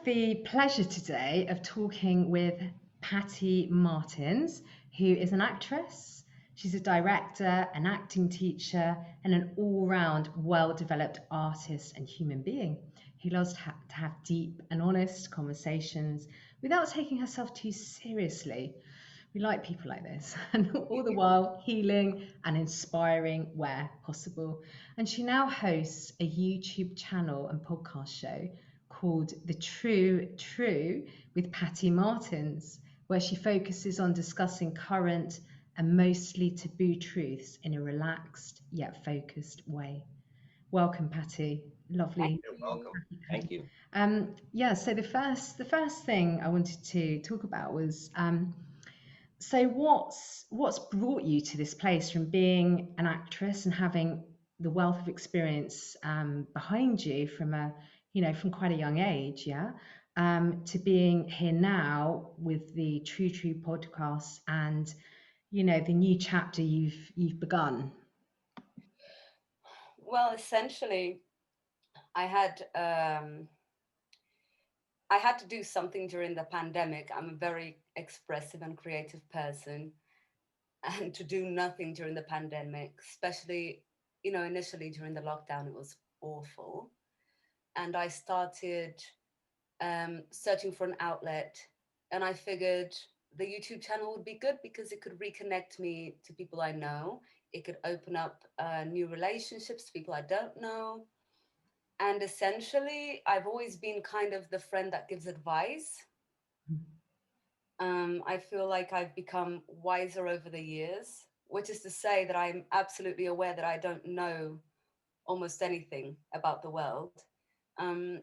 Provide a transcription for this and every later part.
the pleasure today of talking with Pattie Martins, who is an actress. She's a director, an acting teacher, and an all round, well developed artist and human being who loves to have deep and honest conversations without taking herself too seriously. We like people like this, and all the while healing and inspiring where possible. And she now hosts a YouTube channel and podcast show called The True with Pattie Martins, where she focuses on discussing current and mostly taboo truths in a relaxed yet focused way. Welcome, Pattie. Thank Lovely. You're you. welcome. Thank you. Yeah. So the first thing I wanted to talk about was so what's brought you to this place from being an actress and having the wealth of experience behind you from from quite a young age, yeah, to being here now with the True podcast and the new chapter you've begun. Well, essentially, I had um, I had to do something during the pandemic. I'm a very expressive and creative person, and to do nothing during the pandemic, especially initially during the lockdown, it was awful. And I started searching for an outlet, and I figured the YouTube channel would be good because it could reconnect me to people I know. It could open up new relationships to people I don't know. And essentially, I've always been kind of the friend that gives advice. I feel like I've become wiser over the years, which is to say that I'm absolutely aware that I don't know almost anything about the world. Um,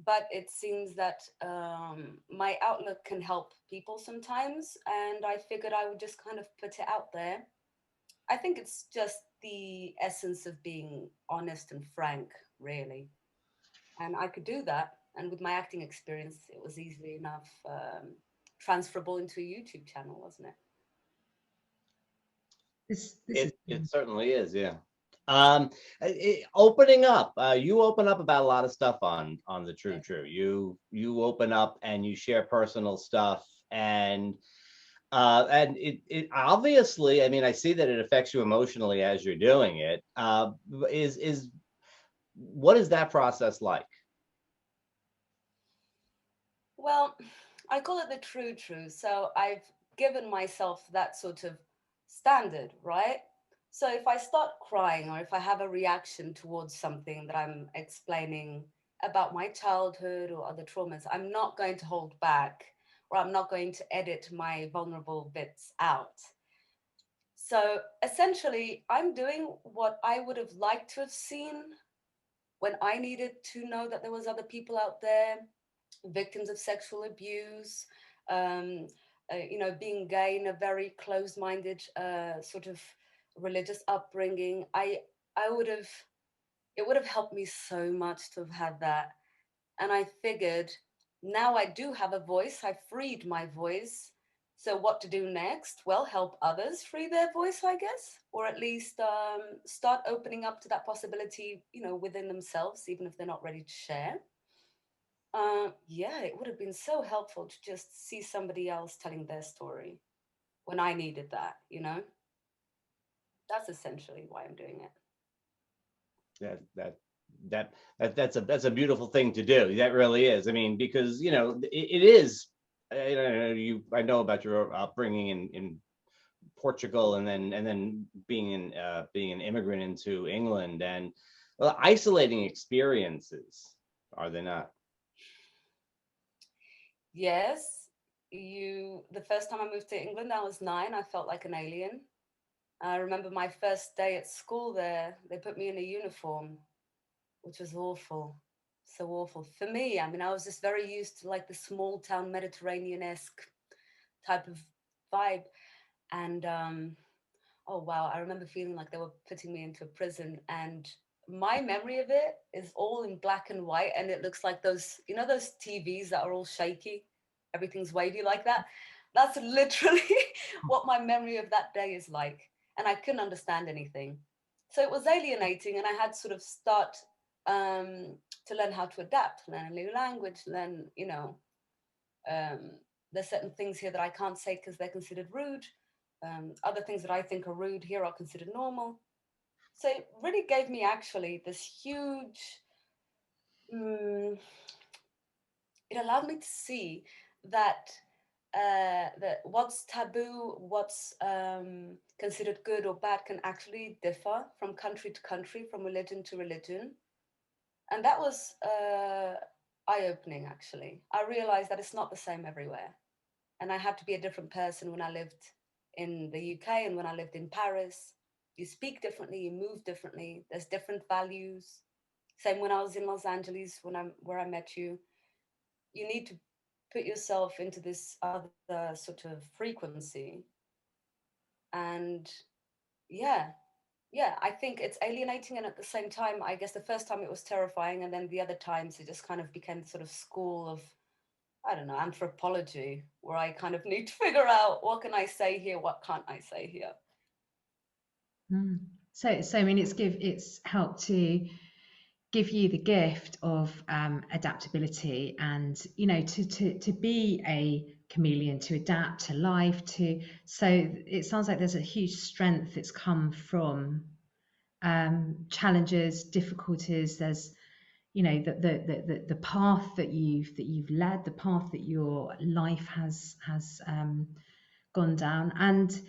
but it seems that my outlook can help people sometimes, and I figured I would just kind of put it out there. I think it's just the essence of being honest and frank, really. And I could do that. And with my acting experience, it was easily enough transferable into a YouTube channel, wasn't it? This is It certainly is, yeah. Opening up, you open up about a lot of stuff on the True Yeah. True. You open up and you share personal stuff, and it obviously, I mean, I see that it affects you emotionally as you're doing it. Is what is that process like? Well, I call it the true true. So I've given myself that sort of standard, right? So if I start crying or if I have a reaction towards something that I'm explaining about my childhood or other traumas, I'm not going to hold back or I'm not going to edit my vulnerable bits out. So essentially, I'm doing what I would have liked to have seen when I needed to know that there was other people out there, victims of sexual abuse, um, being gay in a very closed-minded sort of religious upbringing. I would have it would have helped me so much to have had that. And I figured now I do have a voice. I freed my voice. So what to do next? Well, help others free their voice, I guess, or at least start opening up to that possibility, within themselves, even if they're not ready to share. Yeah, it would have been so helpful to just see somebody else telling their story when I needed that. That's essentially why I'm doing it. that that that's a beautiful thing to do. That really is. I mean, because it is. I know about your upbringing in Portugal, and then being an immigrant into England, and well, isolating experiences, are they not? Yes, the first time I moved to England, I was 9. I felt like an alien. I remember my first day at school there, they put me in a uniform, which was awful. So awful. For me, I mean, I was just very used to like the small town Mediterranean-esque type of vibe. And oh wow, I remember feeling like they were putting me into a prison, and my memory of it is all in black and white, and it looks like those TVs that are all shaky, everything's wavy like that. That's literally what my memory of that day is like, and I couldn't understand anything. So it was alienating, and I had to sort of start to learn how to adapt, learn a new language, learn, um, there's certain things here that I can't say because they're considered rude. Other things that I think are rude here are considered normal. So it really gave me actually this huge, it allowed me to see that that what's taboo, what's considered good or bad can actually differ from country to country, from religion to religion. And that was eye-opening, actually. I realized that it's not the same everywhere. And I had to be a different person when I lived in the UK and when I lived in Paris. You speak differently, you move differently, there's different values. Same when I was in Los Angeles, where I met you. You need to put yourself into this other sort of frequency. And yeah, yeah, I think it's alienating. And at the same time, I guess the first time it was terrifying. And then the other times it just kind of became sort of school of, I don't know, anthropology, where I kind of need to figure out what can I say here, what can't I say here. So I mean, it's helped to give you the gift of adaptability, and to be a chameleon, to adapt to life. So it sounds like there's a huge strength that's come from challenges, difficulties. There's the path that you've led, the path that your life has gone down. And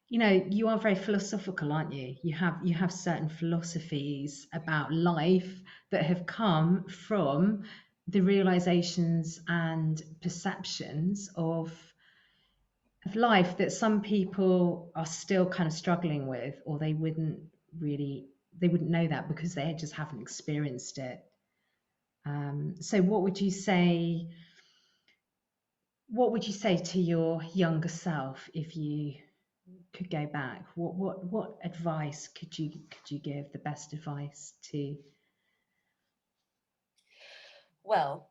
you are very philosophical, aren't you? You have certain philosophies about life that have come from the realizations and perceptions of life that some people are still kind of struggling with, or they wouldn't know that because they just haven't experienced it. So what would you say to your younger self if you could go back? What advice could you give, the best advice to? Well,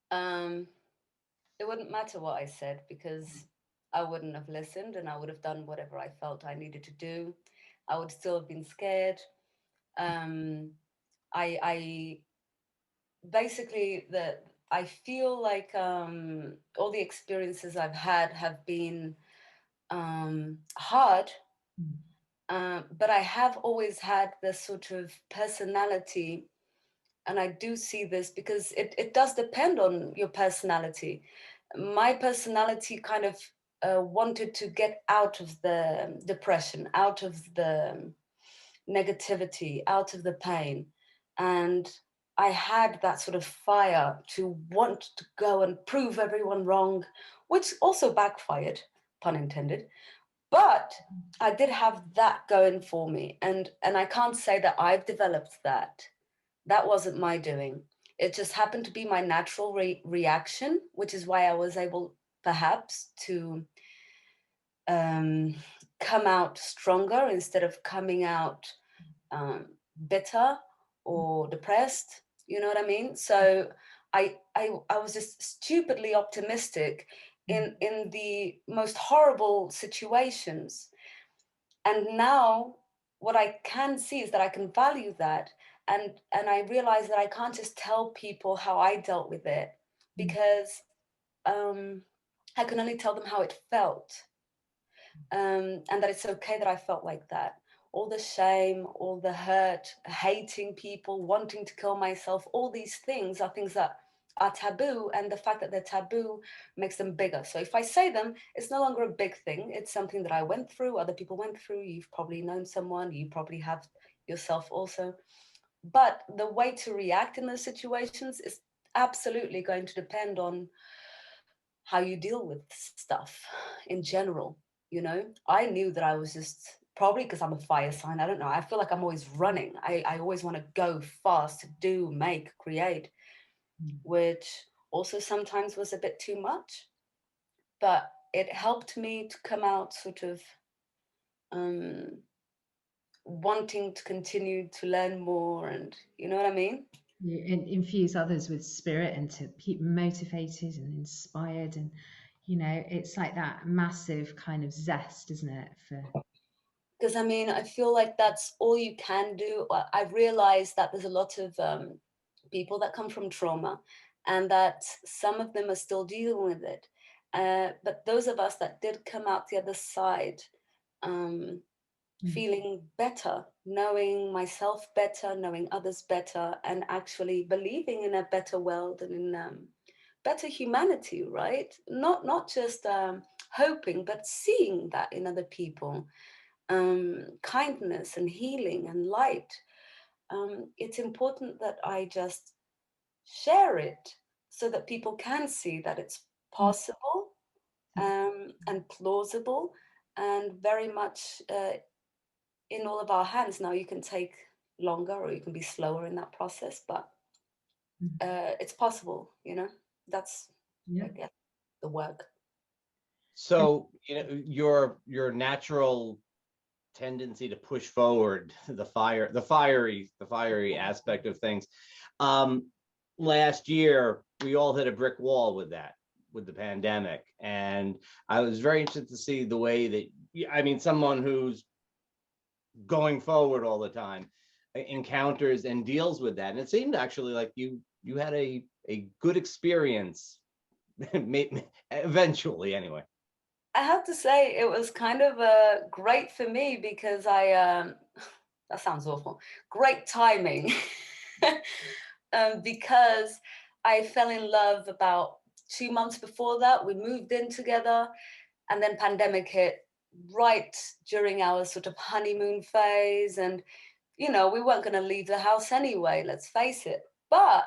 it wouldn't matter what I said, because I wouldn't have listened and I would have done whatever I felt I needed to do. I would still have been scared. I basically, I feel like all the experiences I've had have been hard, but I have always had this sort of personality. And I do see this because it does depend on your personality. My personality kind of wanted to get out of the depression, out of the negativity, out of the pain. And I had that sort of fire to want to go and prove everyone wrong, which also backfired, pun intended. But I did have that going for me. And I can't say that I've developed that. That wasn't my doing. It just happened to be my natural reaction, which is why I was able perhaps to come out stronger instead of coming out bitter or depressed. You know what I mean? So I was just stupidly optimistic in the most horrible situations. And now what I can see is that I can value that. And I realize that I can't just tell people how I dealt with it, because I can only tell them how it felt. And that it's okay that I felt like that. All the shame, all the hurt, hating people, wanting to kill myself, all these things are things that are taboo, and the fact that they're taboo makes them bigger. So if I say them, it's no longer a big thing. It's something that I went through, other people went through. You've probably known someone, you probably have yourself also. But the way to react in those situations is absolutely going to depend on how you deal with stuff in general. I knew that I was just, probably because I'm a fire sign, I don't know, I feel like I'm always running. I always want to go fast, do, make, create, which also sometimes was a bit too much, but it helped me to come out sort of wanting to continue to learn more, and you know what I mean? You infuse others with spirit and to keep motivated and inspired, and it's like that massive kind of zest, isn't it, for Because I mean, I feel like that's all you can do. I've realized that there's a lot of people that come from trauma, and that some of them are still dealing with it. But those of us that did come out the other side, um, feeling better, knowing myself better, knowing others better, and actually believing in a better world and in better humanity, right? Not just hoping, but seeing that in other people, kindness and healing and light. It's important that I just share it so that people can see that it's possible, and plausible, and very much in all of our hands. Now, you can take longer or you can be slower in that process, but it's possible, you know. That's, I Yeah. guess, the work. So, you know, your natural tendency to push forward the fiery aspect of things. Um, Last year, we all hit a brick wall with that, with the pandemic, and I was very interested to see the way that, I mean, someone who's going forward all the time encounters and deals with that, and it seemed actually like you had a good experience, eventually, anyway. I have to say it was kind of great for me because that sounds awful. Great timing. Because I fell in love about 2 months before that. We moved in together, and then pandemic hit right during our sort of honeymoon phase. And, you know, we weren't going to leave the house anyway, let's face it. But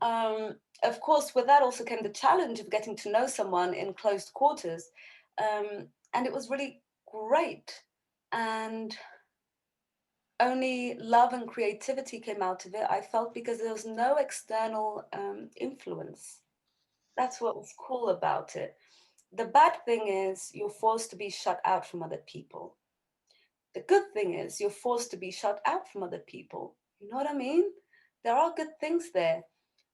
of course, with that also came the challenge of getting to know someone in close quarters. And it was really great. And only love and creativity came out of it, I felt, because there was no external influence. That's what was cool about it. The bad thing is you're forced to be shut out from other people. The good thing is you're forced to be shut out from other people. You know what I mean? There are good things there.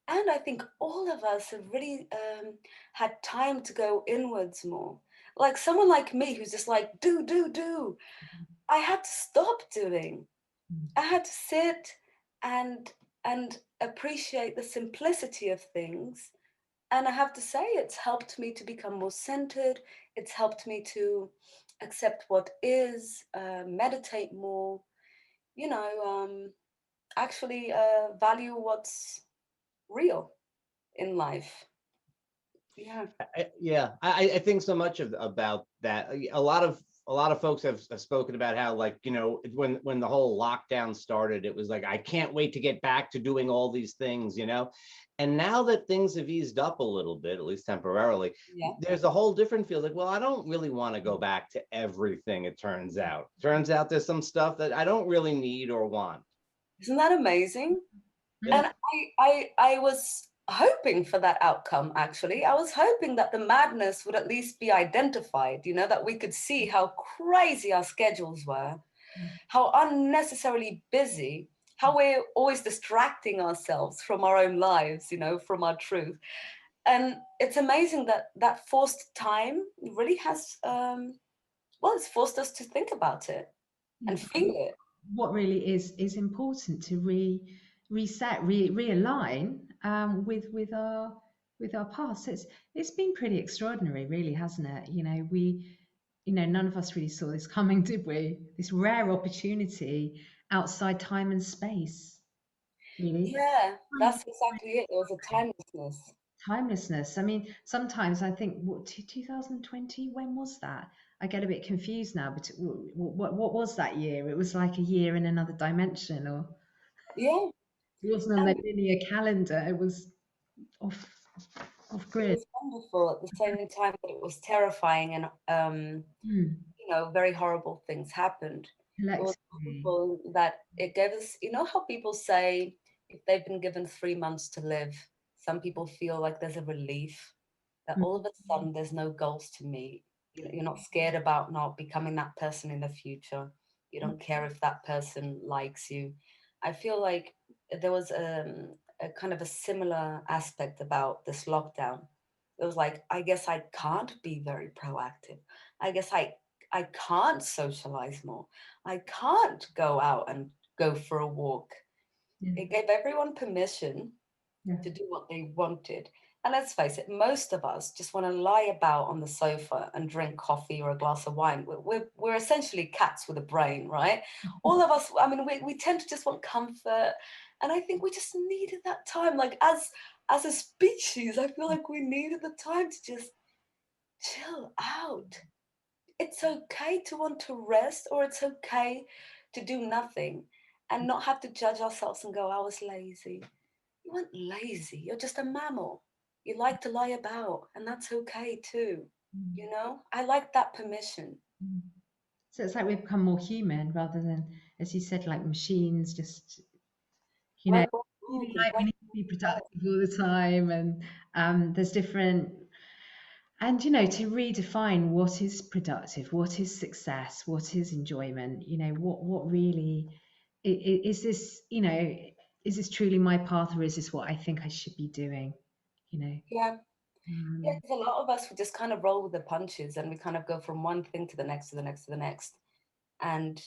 And I think all of us have really had time to go inwards more. Like someone like me who's just like, do, do, do. I had to stop doing. I had to sit and appreciate the simplicity of things. And I have to say, it's helped me to become more centered. It's helped me to accept what is, meditate more, you know, actually value what's real in life. Yeah. I think so much about that. A lot of folks have spoken about how, like, you know, when the whole lockdown started, it was like, I can't wait to get back to doing all these things, you know. And now that things have eased up a little bit, at least temporarily, Yeah. there's a whole different feel. Like, well, I don't really want to go back to everything. It turns out there's some stuff that I don't really need or want. Isn't that amazing? Yeah. And I was hoping for that outcome, actually. I was hoping that the madness would at least be identified, you know, that we could see how crazy our schedules were, how unnecessarily busy, how we're always distracting ourselves from our own lives, you know, from our truth. And it's amazing that that forced time really has, well, it's forced us to think about it Yeah. and feel it. What really is important to reset, realign with our past. It's been pretty extraordinary, really, hasn't it? None of us really saw this coming, did we? This rare opportunity outside time and space, really. Yeah, that's exactly it. There was a timelessness. Timelessness. I mean, sometimes I think, what, 2020, when was that? I get a bit confused now, but what was that year? It was like a year in another dimension, or Yeah. it wasn't on the And linear calendar. It was off off it grid. was wonderful at the same time that it was terrifying, and Hmm. you know, very horrible things happened. It was Collectively. wonderful that it gave us, you know, how people say if they've been given 3 months to live, some people feel like there's a relief that all of a sudden there's no goals to meet. You know, you're not scared about not becoming that person in the future. You don't care if that person likes you. I feel like there was a kind of a similar aspect about this lockdown. It was like, I guess I can't be very proactive. I guess I can't socialize more. I can't go out and go for a walk. Yeah. It gave everyone permission Yeah. to do what they wanted. And let's face it, most of us just want to lie about on the sofa and drink coffee or a glass of wine. We're essentially cats with a brain, right? All of us, I mean, we tend to just want comfort. And I think we just needed that time. Like as a species, I feel like we needed the time to just chill out. It's okay to want to rest, or it's okay to do nothing and not have to judge ourselves and go, I was lazy. You weren't lazy, you're just a mammal. You like to lie about, and that's okay too. You know, I like that permission. So it's like we've become more human rather than, as you said, like machines, just, you know, Like, well, feeling like we like, need to be productive all the time. And there's different, and, you know, to redefine what is productive, what is success, what is enjoyment, you know, what really is this, you know, is this truly my path, or is this what I think I should be doing, you know? yeah, yeah. Um, 'Cause a lot of us, we just kind of roll with the punches, and we kind of go from one thing to the next, to the next, to the next, and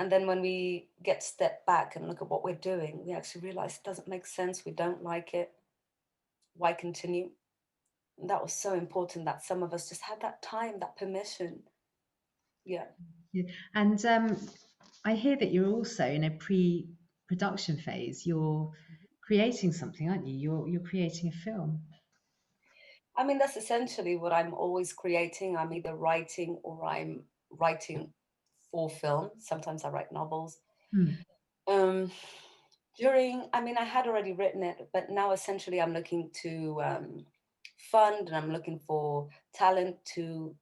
then when we get step back and look at what we're doing, we actually realize it doesn't make sense. We don't like it. Why continue? And that was so important that some of us just had that time, that permission. Yeah. yeah. And I hear that you're also in a pre-production phase. You're creating something, aren't you? You're creating a film. I mean, that's essentially what I'm always creating. I'm either writing or I'm writing for film. Sometimes I write novels. Hmm. Um, I mean, I had already written it, but now essentially I'm looking to fund, and I'm looking for talent to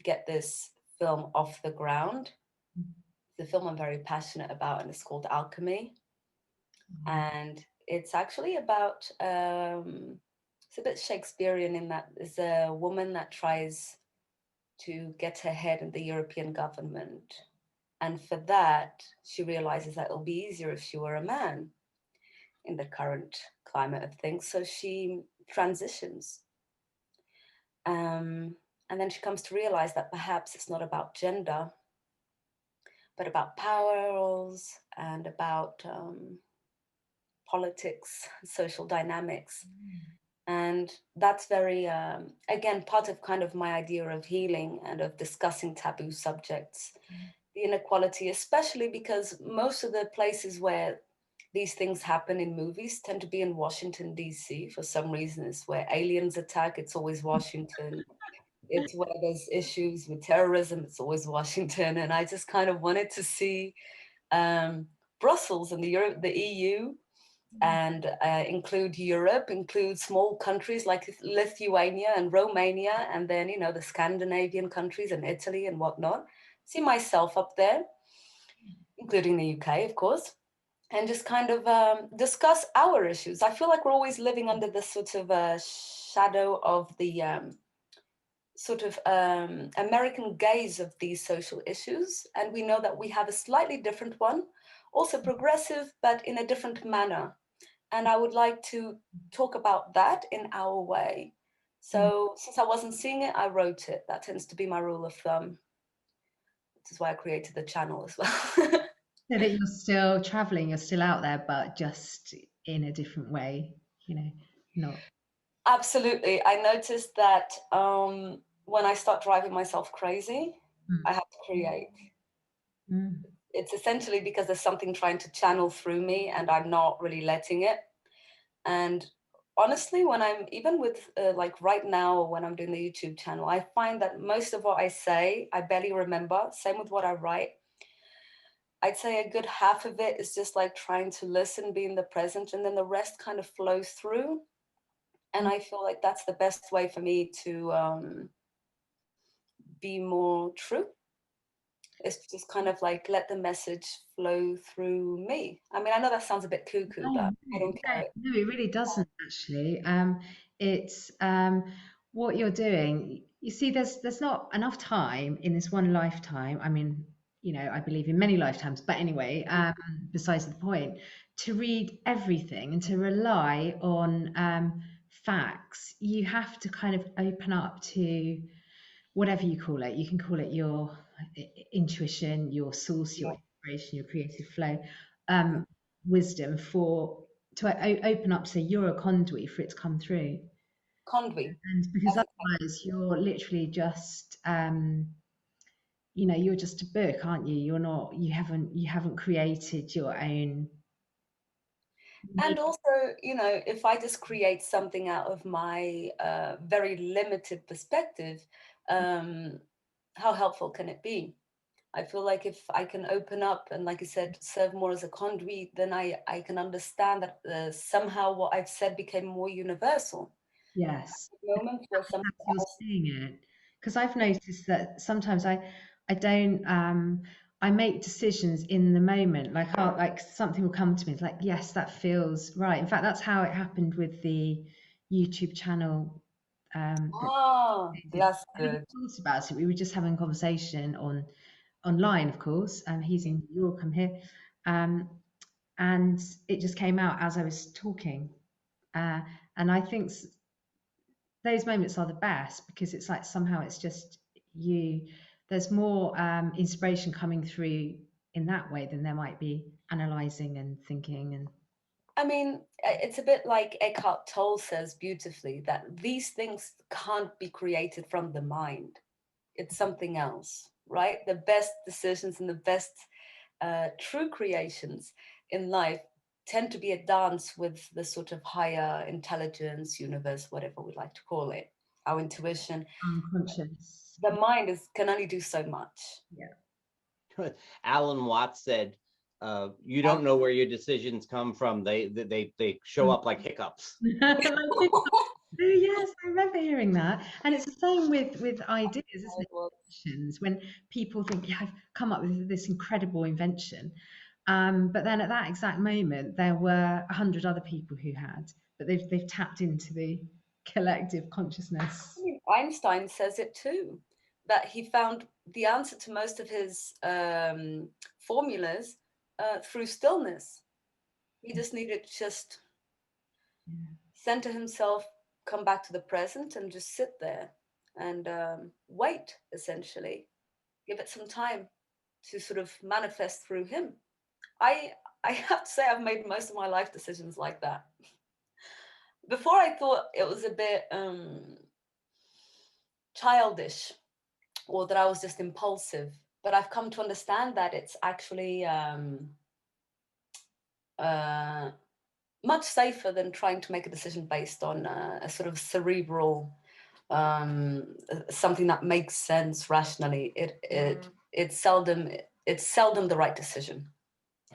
get this film off the ground. The film I'm very passionate about, and it's called Alchemy. And it's actually about it's a bit Shakespearean in that there's a woman that tries to get ahead in the European government, and for that she realizes that it'll be easier if she were a man in the current climate of things, so she transitions, and then she comes to realize that perhaps it's not about gender but about power roles and about politics, social dynamics. And that's very, again, part of kind of my idea of healing and of discussing taboo subjects, the inequality, especially because most of the places where these things happen in movies tend to be in Washington, D.C. For some reason, it's where aliens attack, it's always Washington. It's where there's issues with terrorism, it's always Washington. And I just kind of wanted to see Brussels and the EU, and include Europe, include small countries like Lithuania and Romania, and then, you know, the Scandinavian countries and Italy and whatnot. See myself up there, including the UK, of course, and just kind of discuss our issues. I feel like we're always living under this sort of shadow of the sort of American gaze of these social issues. And we know that we have a slightly different one, also progressive, but in a different manner. And I would like to talk about that in our way. So since I wasn't seeing it, I wrote it. That tends to be my rule of thumb, which is why I created the channel as well. So that you're still traveling, you're still out there, but just in a different way, you know, not. Absolutely. I noticed that when I start driving myself crazy, Mm. I have to create. Mm. It's essentially because there's something trying to channel through me and I'm not really letting it. And honestly, when I'm even with like right now, when I'm doing the YouTube channel, I find that most of what I say, I barely remember. Same with what I write. I'd say a good half of it is just like trying to listen, be in the present, and then the rest kind of flows through. And I feel like that's the best way for me to be more true. It's just kind of like let the message flow through me. I mean, I know that sounds a bit cuckoo, No, but I don't care. no, it really doesn't actually. It's what you're doing. You see, there's not enough time in this one lifetime. I mean, you know, I believe in many lifetimes, but anyway, besides the point, to read everything and to rely on facts, you have to kind of open up to whatever you call it. You can call it your intuition, your source, your Yeah. inspiration, your creative flow, wisdom open up, so you're a conduit for it to come through. Conduit. And because otherwise you're literally just you're just a book, aren't you? You haven't created your own. And also, if I just create something out of my very limited perspective, how helpful can it be? I feel like if I can open up and, like you said, serve more as a conduit, then I can understand that somehow what I've said became more universal. Yes. Moments where something You're else. seeing it, because I've noticed that sometimes I don't I make decisions in the moment, like something will come to me, it's like, yes, that feels right. In fact, that's how it happened with the YouTube channel. Oh, that's I didn't good. thought about it. We were just having a conversation online, of course, and he's in New York, I'm here, and it just came out as I was talking, and I think those moments are the best, because it's like somehow it's just you. There's more inspiration coming through in that way than there might be analyzing and thinking. And I mean, it's a bit like Eckhart Tolle says beautifully, that these things can't be created from the mind. It's something else, right? The best decisions and the best true creations in life tend to be a dance with the sort of higher intelligence, universe, whatever we like to call it, our intuition. unconscious. The mind can only do so much. Yeah. Alan Watts said, "You don't know where your decisions come from. They show up like hiccups." Oh yes, I remember hearing that. And it's the same with ideas, isn't it? Inventions. When people think, yeah, I've come up with this incredible invention, but then at that exact moment there were 100 other people who had, but they've tapped into the collective consciousness. I mean, Einstein says it too, that he found the answer to most of his formulas through stillness. He just needed to just center himself, come back to the present, and just sit there and wait, essentially. Give it some time to sort of manifest through him. I I have to say I've made most of my life decisions like that. Before I thought it was a bit childish, or that I was just impulsive, but I've come to understand that it's actually uh, much safer than trying to make a decision based on a sort of cerebral something that makes sense rationally. It's seldom the right decision.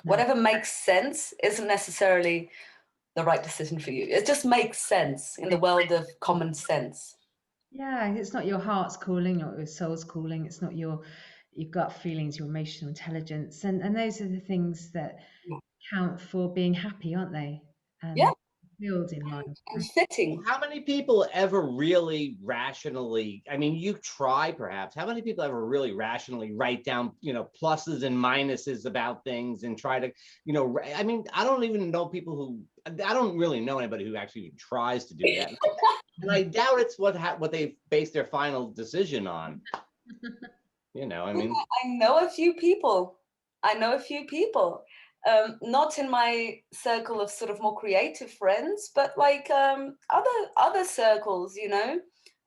No. Whatever makes sense isn't necessarily the right decision for you. It just makes sense in the world of common sense. Yeah, it's not your heart's calling, not your soul's calling. It's not your gut feelings, your emotional intelligence, and those are the things that count for being happy, aren't they? Yeah, And fulfilled in life. and fitting. How many people ever really rationally, I mean, you try perhaps, how many people ever really rationally write down, pluses and minuses about things and try to, I mean, I don't even know people who, I don't really know anybody who actually tries to do that. And I doubt it's what they base their final decision on. I mean, I know a few people. Not in my circle of sort of more creative friends, but like other circles.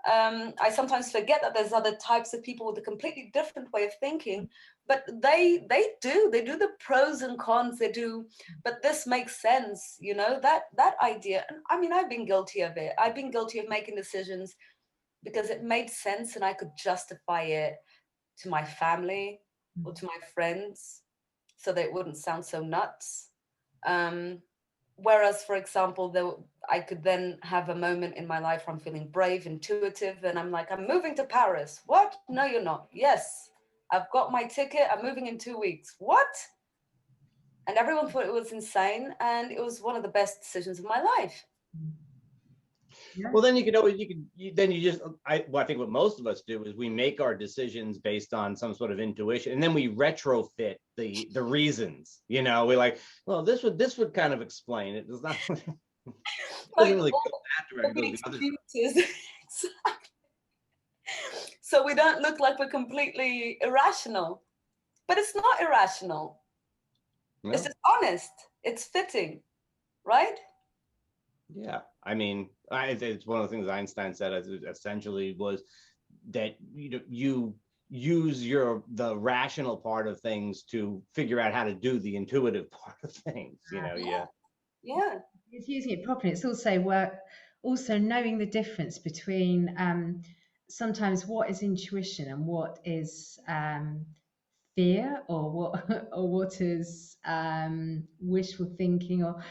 I sometimes forget that there's other types of people with a completely different way of thinking, but they do the pros and cons. They do, but this makes sense. That idea. And I mean, I've been guilty of it. I've been guilty of making decisions because it made sense and I could justify it to my family or to my friends so that it wouldn't sound so nuts. Whereas, for example, I could then have a moment in my life where I'm feeling brave, intuitive, and I'm like, I'm moving to Paris. What? No, you're not. Yes, I've got my ticket. I'm moving in 2 weeks. What? And everyone thought it was insane. And it was one of the best decisions of my life. Yeah. Well, then you just, I think what most of us do is we make our decisions based on some sort of intuition, and then we retrofit the reasons. We're like, well, this would kind of explain it. It's not. It doesn't really go that direction. It goes the other direction. so we don't look like we're completely irrational. But it's not irrational. No. It's just honest. It's fitting, right? Yeah, I mean, it's one of the things Einstein said essentially was that you use the rational part of things to figure out how to do the intuitive part of things. Yeah. It's using it properly. It's also knowing the difference between sometimes what is intuition and what is fear, or what or what is wishful thinking, or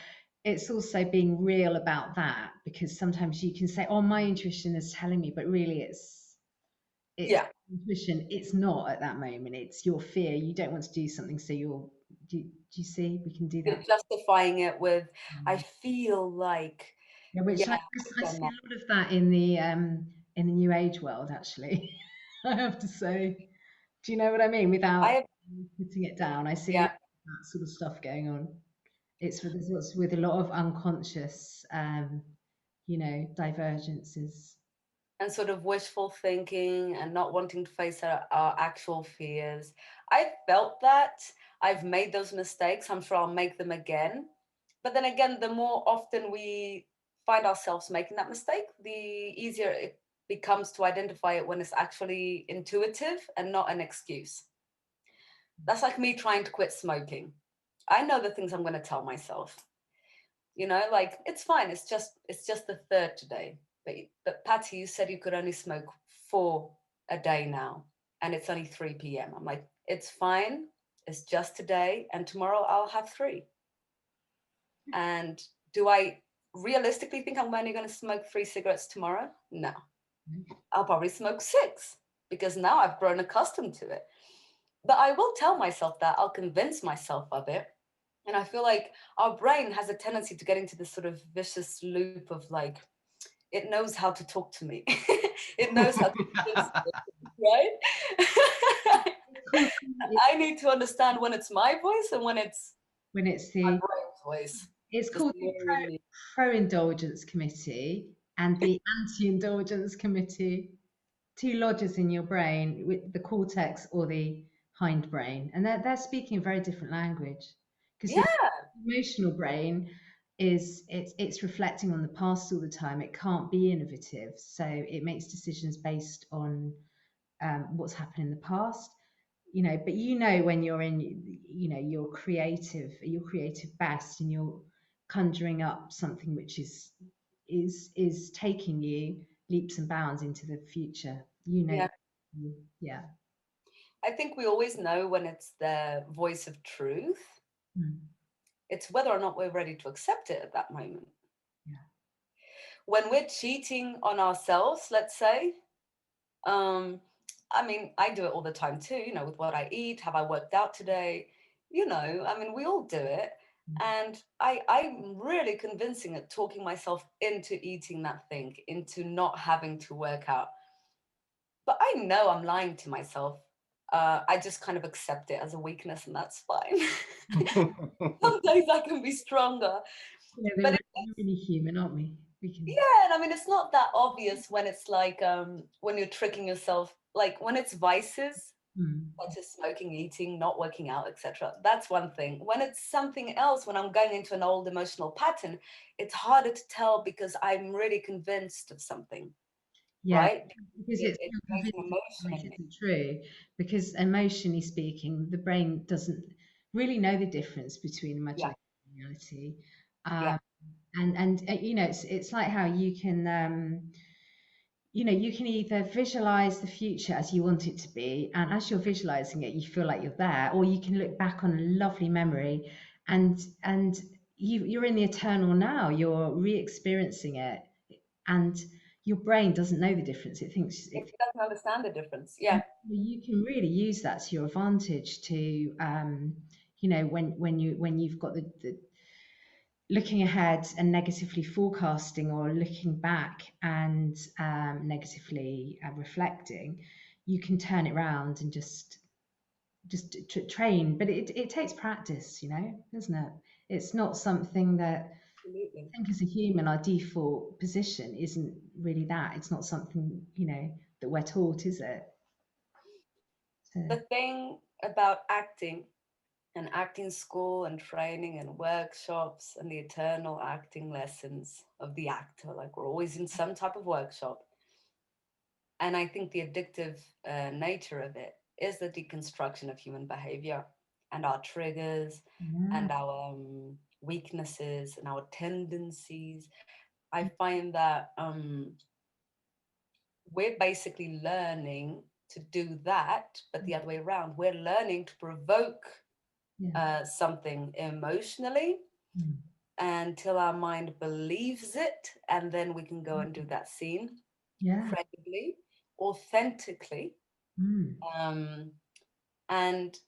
it's also being real about that, because sometimes you can say, oh, my intuition is telling me, but really it's Yeah. intuition. It's not at that moment. It's your fear. You don't want to do something, so do you see, we can do You're that. justifying it with, I feel like, Yeah, which yeah, I see a lot of that in the new age world, actually. I have to say. Do you know what I mean? Without putting it down, I see a lot of that sort of stuff going on. It's with a lot of unconscious, divergences. and sort of wishful thinking and not wanting to face our actual fears. I've felt that. I've made those mistakes. I'm sure I'll make them again. But then again, the more often we find ourselves making that mistake, the easier it becomes to identify it when it's actually intuitive and not an excuse. That's like me trying to quit smoking. I know the things I'm going to tell myself. Like, it's fine. It's just the third today. But Patty, you said you could only smoke 4 a day now, and it's only 3 p.m. I'm like, it's fine. It's just today, and tomorrow I'll have 3. And do I realistically think I'm only going to smoke 3 cigarettes tomorrow? No. I'll probably smoke 6, because now I've grown accustomed to it. But I will tell myself that. I'll convince myself of it. And I feel like our brain has a tendency to get into this sort of vicious loop of like, it knows how to talk to me. It knows how to convince me, right? I need to understand when it's my voice and when it's the my brain's voice. it's called the pro-indulgence committee and the anti-indulgence committee. 2 lodges in your brain, with the cortex or the hindbrain, and they're speaking a very different language, because the emotional brain it's reflecting on the past all the time. It can't be innovative, so it makes decisions based on what's happened in the past. But when you're in your creative best, and you're conjuring up something which is taking you leaps and bounds into the future. Yeah. I think we always know when it's the voice of truth. It's whether or not we're ready to accept it at that moment. Yeah. When we're cheating on ourselves, let's say, I mean, I do it all the time too, with what I eat. Have I worked out today? I mean, we all do it. And I'm really convincing at talking myself into eating that thing, into not having to work out. But I know I'm lying to myself. I just kind of accept it as a weakness, and that's fine. Some days I can be stronger. Yeah, But we're really human, aren't we? Yeah, and I mean, it's not that obvious when it's like when you're tricking yourself, like when it's vices, such as smoking, eating, not working out, etc. That's one thing. When it's something else, when I'm going into an old emotional pattern, it's harder to tell because I'm really convinced of something. Yeah, right? because it's emotion in me. isn't true. Because emotionally speaking, the brain doesn't really know the difference between imagination and reality. And it's like how you can you can either visualize the future as you want it to be, and as you're visualizing it, you feel like you're there, or you can look back on a lovely memory, and you're in the eternal now. You're re-experiencing it, and your brain doesn't know the difference. It thinks it doesn't understand the difference. Yeah, you can really use that to your advantage to when you've got the looking ahead and negatively forecasting, or looking back and negatively reflecting, you can turn it around and just train. But it takes practice, doesn't it? It's not something that absolutely. I think as a human, our default position isn't really that. It's not something, that we're taught, is it? So, The thing about acting and acting school and training and workshops and the eternal acting lessons of the actor, like we're always in some type of workshop. And I think the addictive nature of it is the deconstruction of human behavior and our triggers yeah, and our weaknesses and our tendencies. I find that we're basically learning to do that, but the other way around. We're learning to provoke yeah. something emotionally Mm. until our mind believes it, and then we can go and do that scene Yeah. credibly, authentically, Mm. um, and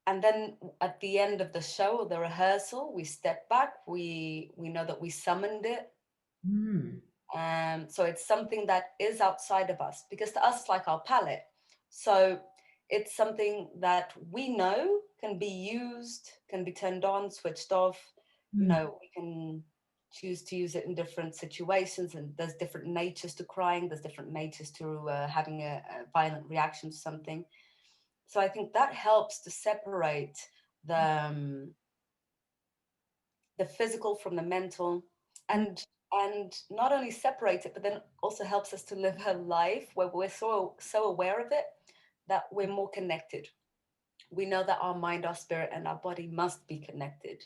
then at the end of the show or the rehearsal, we step back. We know that we summoned it. Mm. So it's something that is outside of us, because to us it's like our palate. So it's something that we know can be used, can be turned on, switched off. You Mm. know, we can choose to use it in different situations, and there's different natures to crying, there's different natures to having a violent reaction to something. So I think that helps to separate the physical from the mental, and not only separate it, but then also helps us to live a life where we're so aware of it that we're more connected. We know that our mind, our spirit, and our body must be connected,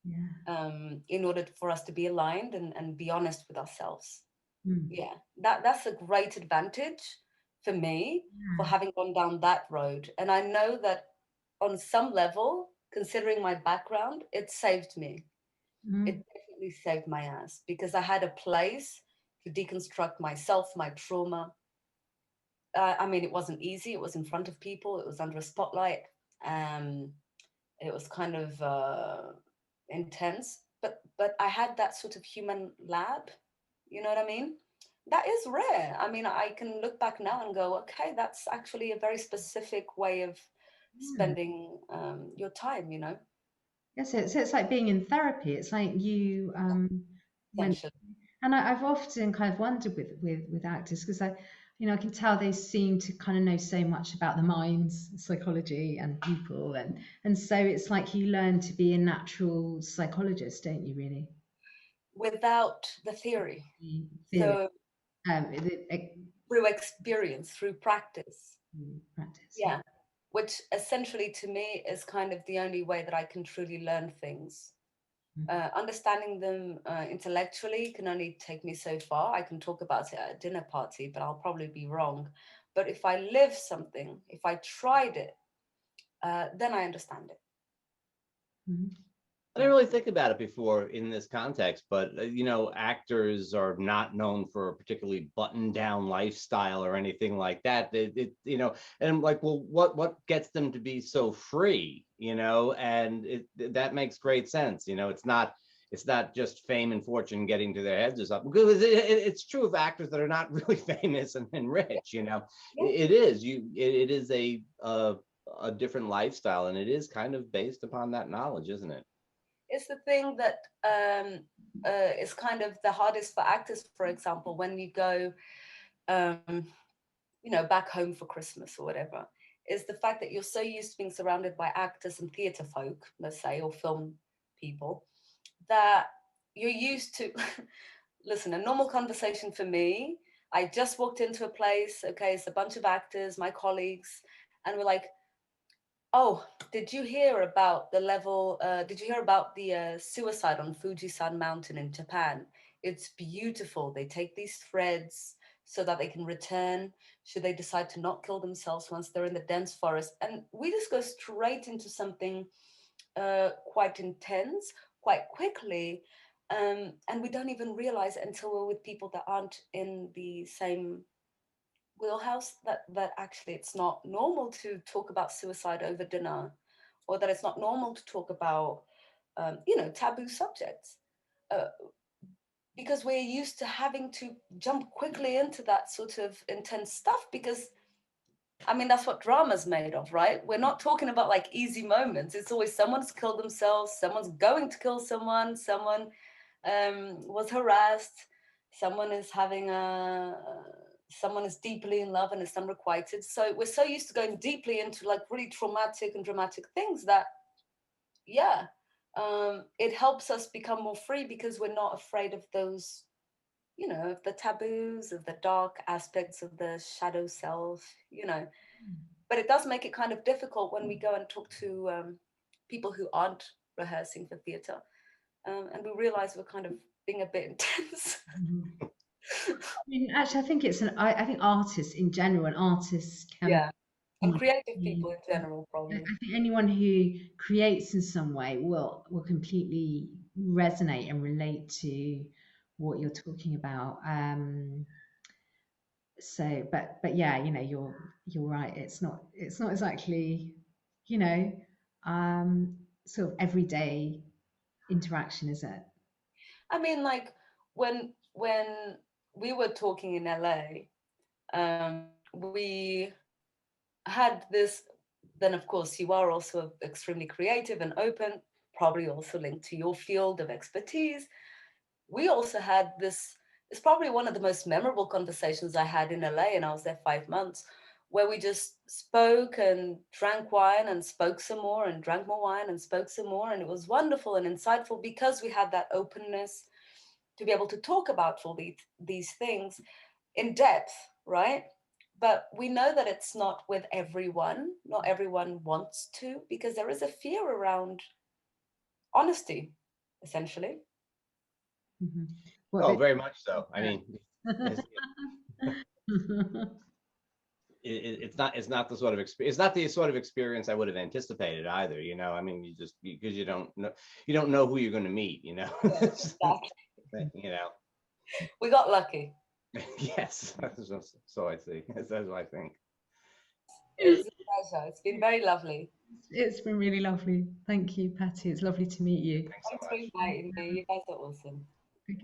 Yeah. in order for us to be aligned and be honest with ourselves. Mm. Yeah, that's a great advantage for me, for Yeah. having gone down that road. And I know that on some level, considering my background, it saved me. Mm. It definitely saved my ass, because I had a place to deconstruct myself, my trauma. I mean, it wasn't easy. It was in front of people. It was under a spotlight. Um, it was kind of intense. But I had that sort of human lab. You know what I mean? That is rare. I mean, I can look back now and go, okay, that's actually a very specific way of Yeah. spending your time. You know, Yeah, so it's like being in therapy. It's like you when essentially. and I've often kind of wondered with actors because I can tell they seem to kind of know so much about the minds, psychology, and people, and so it's like you learn to be a natural psychologist, don't you? Really, Without the theory. theory, So the through experience, through practice. practice. Yeah. Yeah. Which essentially to me is kind of the only way that I can truly learn things. Understanding them intellectually can only take me so far. I can talk about it at a dinner party, but I'll probably be wrong. But if I live something, if I tried it, then I understand it. Mhm. I didn't really think about it before in this context, but actors are not known for a particularly buttoned down lifestyle or anything like that. And I'm like, well, what gets them to be so free? And that makes great sense. It's not just fame and fortune getting to their heads or something. Because it's true of actors that are not really famous and rich. Yeah. It is a different lifestyle, and it is kind of based upon that knowledge, isn't it? It's the thing that is kind of the hardest for actors, for example, when you go, um, back home for Christmas or whatever, is the fact that you're so used to being surrounded by actors and theatre folk, let's say, or film people, that you're used to, listen, a normal conversation for me, I just walked into a place, okay, it's a bunch of actors, my colleagues, and we're like, oh, did you hear about did you hear about the suicide on Fujisan Mountain in Japan? It's beautiful. They take these threads so that they can return should they decide to not kill themselves once they're in the dense forest. And we just go straight into something quite intense, quite quickly. And we don't even realize it until we're with people that aren't in the same wheelhouse, that actually it's not normal to talk about suicide over dinner, or that it's not normal to talk about taboo subjects, uh, because we're used to having to jump quickly into that sort of intense stuff, because I mean that's what drama's made of, right? We're not talking about like easy moments. It's always someone's killed themselves, someone's going to kill someone was harassed, someone is having someone is deeply in love and is unrequited. So we're so used to going deeply into like really traumatic and dramatic things that, yeah, it helps us become more free because we're not afraid of those, you know, of the taboos, of the dark aspects of the shadow self, you know. But it does make it kind of difficult when we go and talk to people who aren't rehearsing for theatre, and we realize we're kind of being a bit intense. Mhm. I mean, actually, I think I think artists in general, and artists can Yeah, and creative be. people in general, I probably. think anyone who creates in some way will completely resonate and relate to what you're talking about. So, but yeah, you know, you're right. It's not exactly, you know, sort of everyday interaction, is it? I mean, like when we were talking in LA, we had this. Then, of course, you are also extremely creative and open, probably also linked to your field of expertise. We also had this. It's probably one of the most memorable conversations I had in LA, and I was there 5 months, where we just spoke and drank wine and spoke some more and drank more wine and spoke some more, and it was wonderful and insightful because we had that openness to be able to talk about all these things in depth, right? But we know that it's not with everyone. Not everyone wants to, because there is a fear around honesty, essentially. Mhm. What Oh, they, very much so. I mean, it's, it's not the sort of experience. It's not the sort of experience I would have anticipated either. You know, I mean, you just because you don't know who you're going to meet. You know, Yeah, exactly. you know. We got lucky. Yes, so I see. That's what I think. It's a pleasure. It's been very lovely. it's been really lovely. Thank you, Patty. It's lovely to meet you. Thanks so Thanks for much. inviting me. You guys are awesome. Okay.